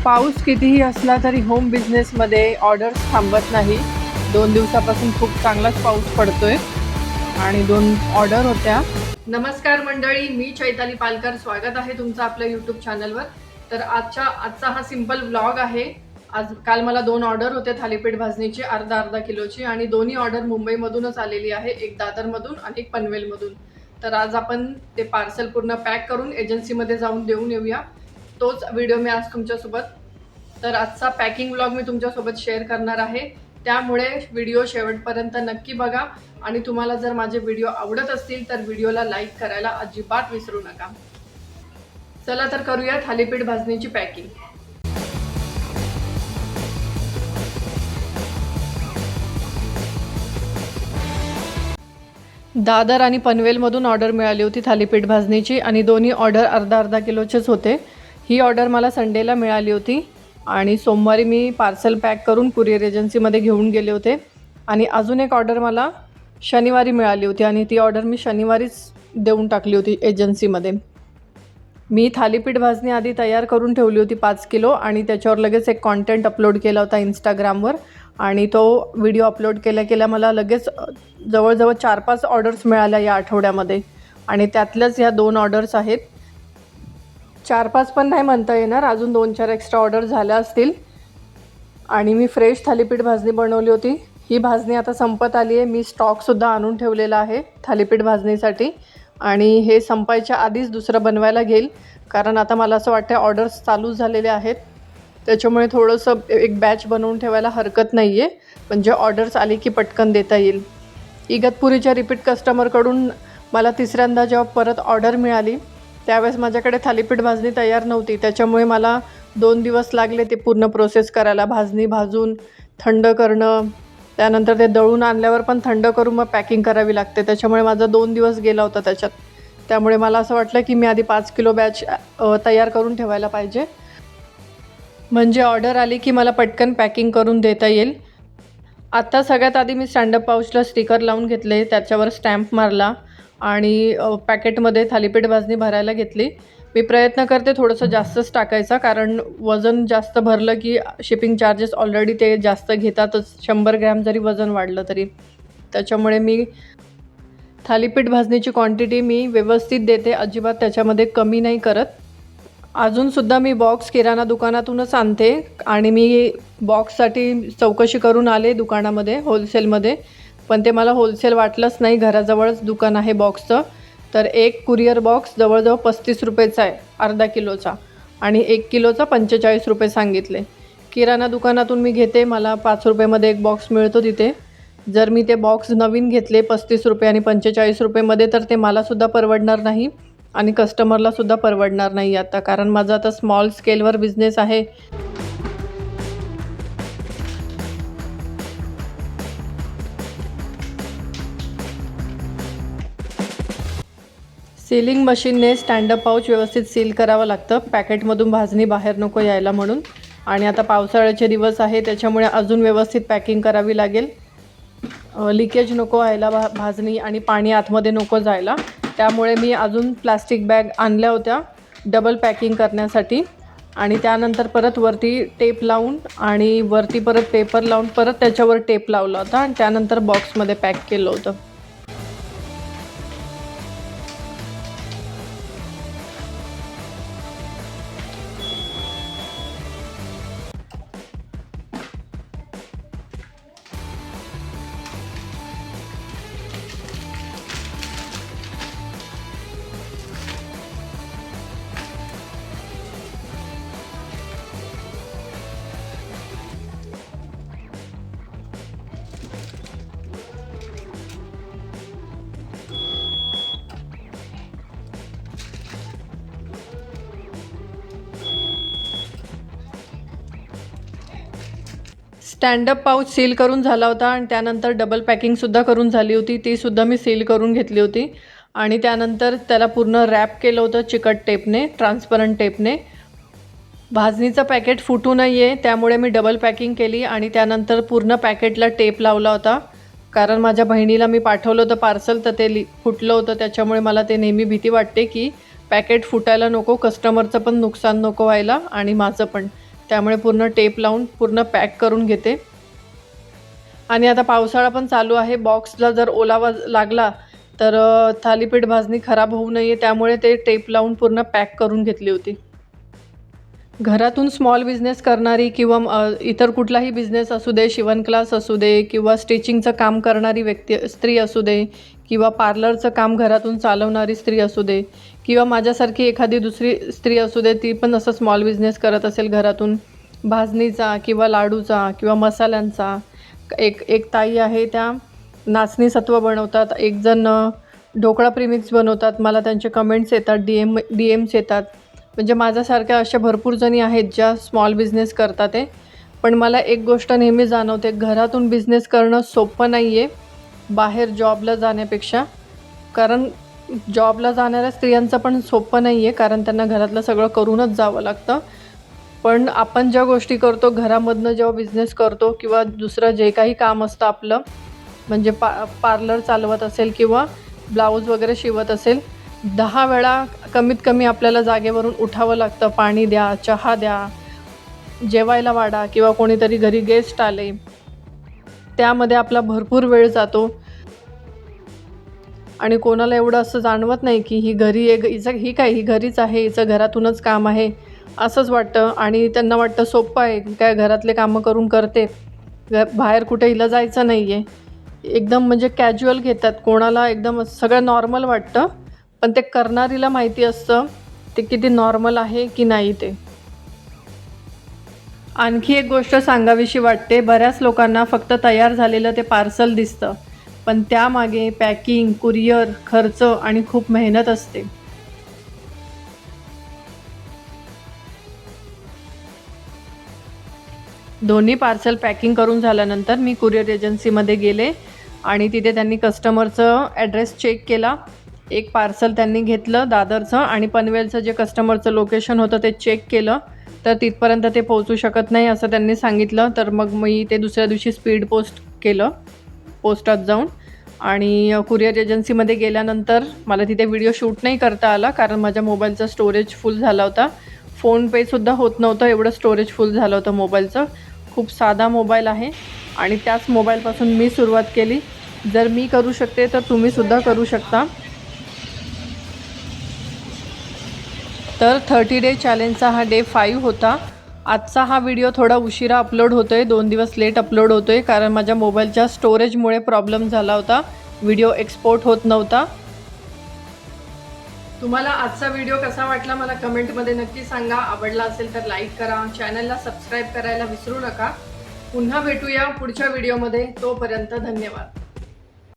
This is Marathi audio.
पाऊस कितीही असला तरी होम बिझनेसमध्ये ऑर्डर्स थांबत नाही. 2 दिवसापासून खूप चांगलाच पाऊस पडतोय आणि 2 ऑर्डर होत्या. नमस्कार मंडळी, मी चैताली पालकर. स्वागत आहे तुमचं आपल्या यूट्यूब चॅनलवर. तर आजचा हा सिंपल व्लॉग आहे. काल मला 2 ऑर्डर होते थालीपीठ भाजणीची अर्धा किलोची आणि दोन्ही ऑर्डर मुंबईमधूनच आलेली आहे. एक दादरमधून आणि एक पनवेलमधून. तर आज आपण ते पार्सल पूर्ण पॅक करून एजन्सीमध्ये जाऊन देऊन येऊया. तोच व्हिडिओ मी आज तुमच्यासोबत. तर आजचा पॅकिंग व्लॉग मी तुमच्यासोबत शेअर करणार आहे, त्यामुळे व्हिडिओ शेवटपर्यंत नक्की बघा. आणि तुम्हाला जर माझे व्हिडिओ आवडत असतील तर व्हिडिओला लाईक करायला अजिबात विसरू नका. चला तर करूया थालीपीठ भाजणीची पॅकिंग. दादर आणि पनवेलमधून ऑर्डर मिळाली होती थालीपीठ भाजणीची आणि दोन्ही ऑर्डर अर्धा किलोचेच होते. ही ऑर्डर मला संडेला मिळाली होती आणि सोमवारी मी पार्सल पॅक करून कुरिअर एजन्सीमध्ये घेऊन गेले होते. आणि अजून एक ऑर्डर मला शनिवारी मिळाली होती आणि ती ऑर्डर मी शनिवारीच देऊन टाकली होती एजन्सीमध्ये. मी थालीपीठ भाजणी आधी तयार करून ठेवली होती 5 किलो आणि त्याच्यावर लगेच एक कॉन्टेंट अपलोड केला होता इंस्टाग्रामवर. आणि तो व्हिडिओ अपलोड केल्या मला लगेच जवळजवळ 4-5 ऑर्डर्स मिळाल्या या आठवड्यामध्ये. आणि त्यातल्याच ह्या 2 ऑर्डर्स आहेत. 4-5 पण नाही म्हणता येणार, अजून 2-4 एक्स्ट्रा ऑर्डर झाल्या असतील. आणि मी फ्रेश थालीपीठ भाजणी बनवली होती. ही भाजणी आता संपत आली आहे. मी स्टॉकसुद्धा आणून ठेवलेला आहे थालीपीठ भाजणीसाठी आणि हे संपायच्या आधीच दुसरं बनवायला घेईल, कारण आता मला असं वाटतं ऑर्डर्स चालू झालेले आहेत. त्याच्यामुळे थोडंसं एक बॅच बनवून ठेवायला हरकत नाही आहे, म्हणजे ऑर्डर्स आली की पटकन देता येईल. इगतपुरीच्या रिपीट कस्टमरकडून मला तिसऱ्यांदा जेव्हा परत ऑर्डर मिळाली त्यावेळेस माझ्याकडे थालीपीठ भाजणी तयार नव्हती. त्याच्यामुळे मला 2 दिवस लागले ते पूर्ण प्रोसेस करायला. भाजणी भाजून थंड करणं, त्यानंतर ते दळून आणल्यावर पण थंड करून मग पॅकिंग करावी लागते. त्याच्यामुळे माझा 2 दिवस गेला होता त्याच्यात. त्यामुळे मला असं वाटलं की मी आधी 5 किलो बॅच तयार करून ठेवायला पाहिजे, म्हणजे ऑर्डर आली की मला पटकन पॅकिंग करून देता येईल. आत्ता सगळ्यात आधी मी स्टँडअप पाऊचला स्टिकर लावून घेतले, त्याच्यावर स्टॅम्प मारला आणि पॅकेटमध्ये थालीपीठ भाजणी भरायला घेतली. मी प्रयत्न करते थोडंसं जास्तच टाकायचा, कारण वजन जास्त भरलं की शिपिंग चार्जेस ऑलरेडी ते जास्त घेतातच, 100 ग्रॅम जरी वजन वाढलं तरी. त्याच्यामुळे मी थालीपीठ भाजणीची क्वांटिटी मी व्यवस्थित देते, अजिबात त्याच्यामध्ये कमी नाही करत. अजूनसुद्धा मी बॉक्स किराणा दुकानातूनच आणते आणि मी बॉक्ससाठी चौकशी करून आले दुकानामध्ये होलसेलमध्ये, पण ते मला होलसेल वाटलंच नाही. घराजवळच दुकान आहे बॉक्सचं. तर एक कुरिअर बॉक्स जवळजवळ 35 रुपयेचा आहे अर्धा किलोचा आणि 1 किलोचा 45 रुपये सांगितले. किराणा दुकानातून मी घेते, मला 5 रुपयेमध्ये एक बॉक्स मिळतो तिथे. जर मी ते बॉक्स नवीन घेतले 35 रुपये आणि 45 रुपयेमध्ये तर ते मलासुद्धा परवडणार नाही आणि कस्टमरलासुद्धा परवडणार नाही आता, कारण माझा आता स्मॉल स्केलवर बिझनेस आहे. सीलिंग मशीनने स्टँडअप पाऊच व्यवस्थित सील करावं लागतं, पॅकेटमधून भाजणी बाहेर नको यायला म्हणून. आणि आता पावसाळ्याचे दिवस आहे त्याच्यामुळे अजून व्यवस्थित पॅकिंग करावी लागेल. लिकेज नको व्हायला भाजणी आणि पाणी आतमध्ये नको जायला. त्यामुळे मी अजून प्लास्टिक बॅग आणल्या होत्या डबल पॅकिंग करण्यासाठी. आणि त्यानंतर परत वरती टेप लावून आणि वरती परत पेपर लावून परत त्याच्यावर टेप लावला होता आणि त्यानंतर बॉक्समध्ये पॅक केलं होतं. स्टँडअप पाऊच सील करून झाला होता आणि त्यानंतर डबल पॅकिंगसुद्धा करून झाली होती, तीसुद्धा मी सील करून घेतली होती. आणि त्यानंतर त्याला पूर्ण रॅप केलं होतं चिकट टेपने, ट्रान्सपरंट टेपने. भाजणीचं पॅकेट फुटू नये त्यामुळे मी डबल पॅकिंग केली आणि त्यानंतर पूर्ण पॅकेटला टेप लावला होता, कारण माझ्या बहिणीला मी पाठवलं होतं पार्सल, तर ते फुटलं होतं. त्याच्यामुळे मला ते नेहमी भीती वाटते की पॅकेट फुटायला नको, कस्टमरचं पण नुकसान नको व्हायला आणि माझं पण. त्यामुळे पूर्ण टेप लावून पूर्ण पॅक करून घेते. आणि आता पावसाळा पण चालू आहे, बॉक्सला जर ओलावा लागला तर थालीपीठ भाजणी खराब होऊ नये त्यामुळे ते टेप लावून पूर्ण पॅक करून घेतली होती. घरातून स्मॉल बिझनेस करणारी किंवा इतर कुठलाही बिझनेस असू दे, शिवण क्लास असू दे किंवा स्टिचिंगचं काम करणारी स्त्री असू दे किंवा पार्लरचं काम घरातून चालवणारी स्त्री असू दे किंवा माझ्यासारखी एखादी दुसरी स्त्री असू दे, ती पण असं स्मॉल बिझनेस करत असेल घरातून भाजणीचा किंवा लाडूचा किंवा मसाल्यांचा. एक ताई आहे, त्या नाचणी सत्व बनवतात, एक जण ढोकळा प्रीमिक्स बनवतात. मला त्यांचे कमेंट्स येतात, DMs येतात. म्हणजे माझ्यासारख्या अशा भरपूर जणी आहेत ज्या स्मॉल बिझनेस करतात आहे. पण मला एक गोष्ट नेहमी जाणवते, घरातून बिझनेस करणं सोपं नाही आहे बाहेर जॉबला जाण्यापेक्षा. कारण जॉबला जाणाऱ्या स्त्रियांचं पण सोपं नाही आहे, कारण त्यांना घरातलं सगळं करूनच जावं लागतं. पण आपण ज्या गोष्टी करतो घरामधनं, जेव्हा बिझनेस करतो किंवा दुसरं जे काही काम असतं आपलं, म्हणजे पार्लर चालवत असेल किंवा ब्लाऊज वगैरे शिवत असेल, 10 वेळा कमीत कमी आपल्याला जागेवरून उठावं लागतं. पाणी द्या, चहा द्या, जेवायला वाढा किंवा कोणीतरी घरी गेस्ट आले, त्यामध्ये आपला भरपूर वेळ जातो. आणि कोणाला एवढं असं जाणवत नाही की ही घरी ही घरीच आहे, हिचं घरातूनच काम आहे असंच वाटतं. आणि त्यांना वाटतं सोपं आहे, काय घरातले कामं करून करते, बाहेर कुठे हिला जायचं नाही आहे. एकदम म्हणजे कॅज्युअल घेतात, कोणाला एकदम सगळं नॉर्मल वाटतं. पण ते करणारीला माहिती असतं ते किती नॉर्मल आहे की नाही ते. आणखी एक गोष्ट सांगावीशी वाटते, बऱ्याच लोकांना फक्त तयार झालेलं ते पार्सल दिसतं, पण त्यामागे पॅकिंग, कुरिअर, खर्च आणि खूप मेहनत असते. दोन्ही पार्सल पॅकिंग करून झाल्यानंतर मी कुरिअर एजन्सीमध्ये गेले आणि तिथे त्यांनी कस्टमरचं ॲड्रेस चेक केला. एक पार्सल त्यांनी घेतलं दादरचं आणि पनवेलचं जे कस्टमरचं लोकेशन होतं ते चेक केलं, तर तिथपर्यंत ते पोहोचू शकत नाही असं त्यांनी सांगितलं. तर मग मी ते दुसऱ्या दिवशी स्पीड पोस्ट केलं पोस्टात जाऊन. आणि कुरिअर एजन्सीमध्ये गेल्यानंतर मला तिथे व्हिडिओ शूट नाही करता आला, कारण माझ्या मोबाईलचा स्टोरेज फुल झाला होता. फोनपेसुद्धा होत नव्हतं, एवढं स्टोरेज फुल झालं होतं मोबाईलचं. खूप साधा मोबाईल आहे आणि त्याच मोबाईलपासून मी सुरुवात केली. जर मी करू शकते तर तुम्हीसुद्धा करू शकता. तर 30 डे चॅलेंजचा हा डे 5 होता. आजचा हा व्हिडिओ थोडा उशिरा अपलोड होतो आहे, 2 दिवस लेट अपलोड होतो आहे, कारण माझ्या मोबाईलच्या स्टोरेजमुळे प्रॉब्लेम झाला होता, व्हिडिओ एक्सपोर्ट होत नव्हता. तुम्हाला आजचा व्हिडिओ कसा वाटला मला कमेंटमध्ये नक्की सांगा. आवडला असेल तर लाईक करा, चॅनलला सबस्क्राईब करायला विसरू नका. पुन्हा भेटूया पुढच्या व्हिडिओमध्ये. तोपर्यंत धन्यवाद.